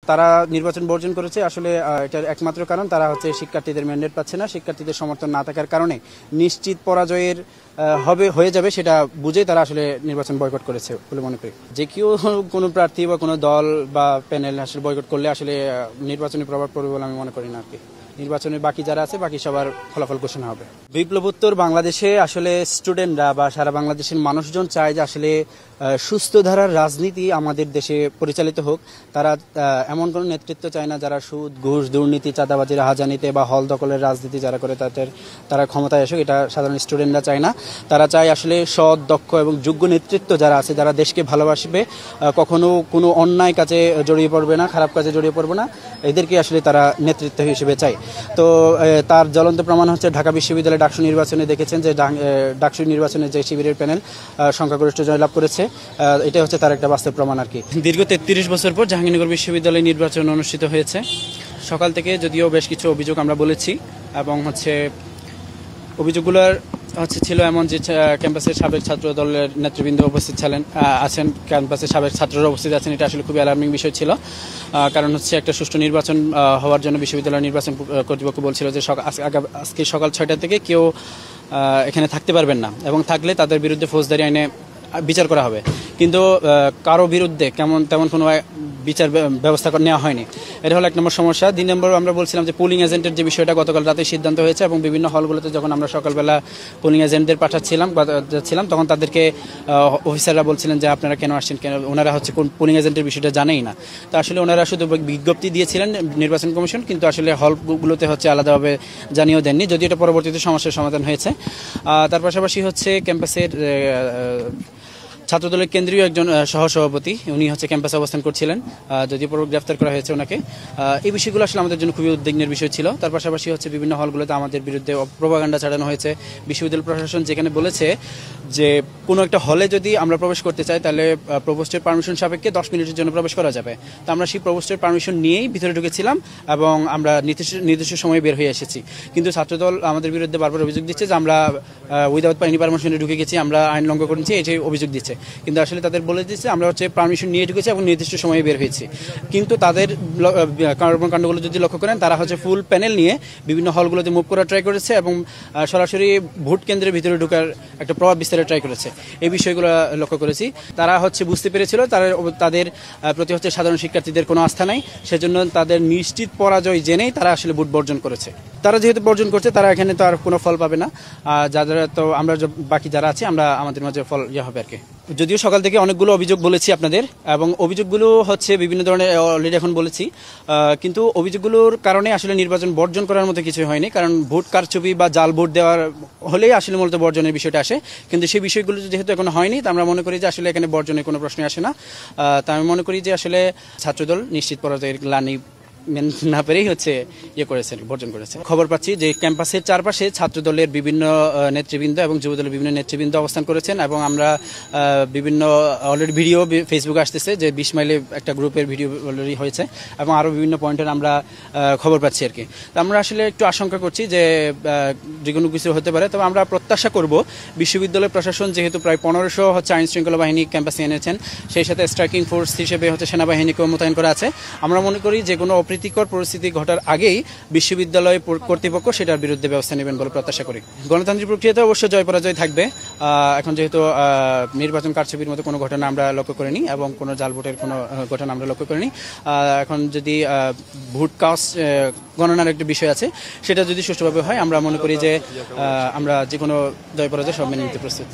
তারা নির্বাচন বর্জন করেছে আসলে এটার একমাত্র কারণ তারা হচ্ছে শিক্ষার্থীদের ম্যান্ডেট পাচ্ছে না, শিক্ষার্থীদের সমর্থন না থাকার কারণে নিশ্চিত পরাজয়ের হয়ে যাবে সেটা বুঝেই তারা আসলে নির্বাচন বয়কট করেছে বলে মনে করি। যে কেউ কোনো প্রার্থী বা কোনো দল বা প্যানেল আসলে বয়কট করলে আসলে নির্বাচনী প্রভাব পড়বে বলে আমি মনে করি না আর কি। নির্বাচনের বাকি যারা আছে বাকি সবার ফলাফল ঘোষণা হবে। বিপ্লবোত্তর বাংলাদেশে আসলে স্টুডেন্টরা বা সারা বাংলাদেশের মানুষজন চায় যে আসলে সুস্থ ধারার রাজনীতি আমাদের দেশে পরিচালিত হোক। তারা এমন কোনো নেতৃত্ব চায় না যারা সুদ ঘুষ দুর্নীতি চাঁদাবাজি রাহাজানিতে বা হল দখলের রাজনীতি যারা করে তারা ক্ষমতায় আসুক, এটা সাধারণ স্টুডেন্টরা চায় না। তারা চায় আসলে সৎ দক্ষ এবং যোগ্য নেতৃত্ব যারা আছে, যারা দেশকে ভালোবাসবে, কখনো কোনো অন্যায় কাজে জড়িয়ে পড়বে না, খারাপ কাজে জড়িয়ে পড়বে না, এদেরকে আসলে তারা নেতৃত্ব হিসেবে চায়। তো তার জ্বলন্ত প্রমাণ হচ্ছে ঢাকা বিশ্ববিদ্যালয়ে ডাকসু নির্বাচনে দেখেছেন যে ডাকসু নির্বাচনে যে শিবিরের প্যানেল সংখ্যাগরিষ্ঠ জয়লাভ করেছে, এটা হচ্ছে তার একটা বাস্তব প্রমাণ আর কি। দীর্ঘ 33 বছর পর জাহাঙ্গীরনগর বিশ্ববিদ্যালয়ে নির্বাচন অনুষ্ঠিত হয়েছে। সকাল থেকে যদিও বেশ কিছু অভিযোগ আমরা বলেছি এবং অভিযোগগুলোর ছিল এমন যে ক্যাম্পাসের সাবেক ছাত্র দলের নেতৃবৃন্দ উপস্থিত আছেন, ক্যাম্পাসের সাবেক ছাত্ররা উপস্থিত আছেন। এটা আসলে খুবই অ্যালার্মিং বিষয় ছিল, কারণ একটা সুষ্ঠু নির্বাচন হওয়ার জন্য বিশ্ববিদ্যালয় নির্বাচন কর্তৃপক্ষ বলছিল যে আজকে সকাল 6টা থেকে কেউ এখানে থাকতে পারবেন না এবং থাকলে তাদের বিরুদ্ধে ফৌজদারি আইনে বিচার করা হবে। কিন্তু কারো বিরুদ্ধে তেমন কোনো বিচার ব্যবস্থা নেওয়া হয়নি। এটা হলো 1 নম্বর সমস্যা। 2 নম্বর আমরা বলছিলাম যে পোলিং এজেন্টের যে বিষয়টা গতকাল রাতে সিদ্ধান্ত হয়েছে এবং বিভিন্ন হলগুলোতে যখন আমরা সকালবেলা পোলিং এজেন্টদের যাচ্ছিলাম তখন তাদেরকে অফিসাররা বলছিলেন যে আপনারা কেন আসছেন, কেন ওনারা কোন পোলিং এজেন্টের বিষয়টা জানেই না। তো আসলে ওনারা শুধু বিজ্ঞপ্তি দিয়েছিলেন নির্বাচন কমিশন, কিন্তু আসলে হলগুলোতে আলাদাভাবে জানিয়েও দেননি, যদিও এটা পরবর্তীতে সমস্যার সমাধান হয়েছে। তার পাশাপাশি ক্যাম্পাসের ছাত্রদলের কেন্দ্রীয় একজন সহসভাপতি, উনি ক্যাম্পাসে অবস্থান করছিলেন, যদিও পরে গ্রেফতার করা হয়েছে ওনাকে। এই বিষয়গুলো আসলে আমাদের জন্য খুবই উদ্বিগ্নের বিষয় ছিল। তার পাশাপাশি বিভিন্ন হলগুলোতে আমাদের বিরুদ্ধে প্রোপাগান্ডা চালানো হয়েছে। বিশ্ববিদ্যালয় প্রশাসন যেখানে বলেছে যে কোনো একটা হলে যদি আমরা প্রবেশ করতে চাই তাহলে প্রভোস্টের পারমিশন সাপেক্ষে 10 মিনিটের জন্য প্রবেশ করা যাবে। তো আমরা সেই প্রভোস্টের পারমিশন নিয়েই ভিতরে ঢুকেছিলাম এবং আমরা নির্দিষ্ট সময়ে বের হয়ে এসেছি। কিন্তু ছাত্রদল আমাদের বিরুদ্ধে বারবার অভিযোগ দিচ্ছে যে আমরা উইদাউট এনি পারমিশনে ঢুকে গেছি, আমরা আইন লঙ্ঘন করেছি, এটাই অভিযোগ দিচ্ছে। কিন্তু আসলে তাদের বলে দিচ্ছে আমরা পারমিশন নিয়ে ঢুকেছি এবং নির্দিষ্ট সময়ে বের হয়েছি। কিন্তু তাদের কর্মকাণ্ডগুলো যদি লক্ষ্য করেন, তারা ফুল প্যানেল নিয়ে বিভিন্ন হলগুলোতে মুভ করার ট্রাই করেছে এবং সরাসরি ভোট কেন্দ্রের ভিতরে ঢোকার একটা প্রভাব বিস্তারের ট্রাই করেছে। এই বিষয়গুলো লক্ষ্য করেছি। তারা বুঝতে পেরেছিল তাদের প্রতি সাধারণ শিক্ষার্থীদের কোনো আস্থা নাই, সেজন্য তাদের নিশ্চিত পরাজয় জেনেই তারা আসলে ভোট বর্জন করেছে। তারা যেহেতু বর্জন করছে, তারা এখানে তো আর কোনো ফল পাবে না। যারা তো আমরা বাকি যারা আছি আমরা আমাদের মাঝে ফল হবে আর কি। যদিও সকাল থেকে অনেকগুলো অভিযোগ বলেছি আপনাদের, এবং অভিযোগগুলো বিভিন্ন ধরনের অলরেডি এখন বলেছি, কিন্তু অভিযোগগুলোর কারণে আসলে নির্বাচন বর্জন করার মতো কিছু হয়নি। কারণ ভোট কারচুপি বা জাল ভোট দেওয়ার হলেই আসলে মূলত বর্জনের বিষয়টা আসে, কিন্তু সেই বিষয়গুলো যেহেতু এখন হয়নি, তা আমরা মনে করি যে আসলে এখানে বর্জনের কোনো প্রশ্নই আসে না। তা আমি মনে করি যে আসলে ছাত্রদল নিশ্চিত পরাজয়ের গ্লানি না পেরেই বর্জন করেছে। খবর পাচ্ছি যে ক্যাম্পাসের চারপাশে ছাত্রদলের বিভিন্ন নেতৃবৃন্দ এবং যুবদলের বিভিন্ন নেতৃবৃন্দ অবস্থান করেছেন এবং আমরা বিভিন্ন অলরেডি ভিডিও ফেসবুকে আসতেছে যে 20 মাইলে একটা গ্রুপের ভিডিও অলরেডি হয়েছে এবং আরও বিভিন্ন পয়েন্টের আমরা খবর পাচ্ছি আর কি। তো আমরা আসলে একটু আশঙ্কা করছি যে কোনো কিছু হতে পারে। তবে আমরা প্রত্যাশা করব বিশ্ববিদ্যালয় প্রশাসন যেহেতু প্রায় 1500 আইন শৃঙ্খলা বাহিনী ক্যাম্পাসে এনেছেন, সেই সাথে স্ট্রাইকিং ফোর্স হিসেবে সেনাবাহিনীকেও মোতায়েন করা আছে। আমরা মনে করি যে কোনো অপ্রীতিকর পরিস্থিতি ঘটার আগেই বিশ্ববিদ্যালয় কর্তৃপক্ষ সেটার বিরুদ্ধে ব্যবস্থা নেবেন বলে প্রত্যাশা করি। গণতান্ত্রিক প্রক্রিয়াতে অবশ্যই জয় পরাজয় থাকবে। এখন যেহেতু নির্বাচন কারচুপির মতো কোনো ঘটনা আমরা লক্ষ্য করিনি এবং কোনো জাল ভোটের কোনো ঘটনা আমরা লক্ষ্য করিনি। এখন যদি ভোট কাস্ট গণনার একটা বিষয় আছে, সেটা যদি সুষ্ঠুভাবে হয়, আমরা মনে করি যে আমরা যে কোনো জয় পরাজয় সব মেনে নিতে প্রস্তুত।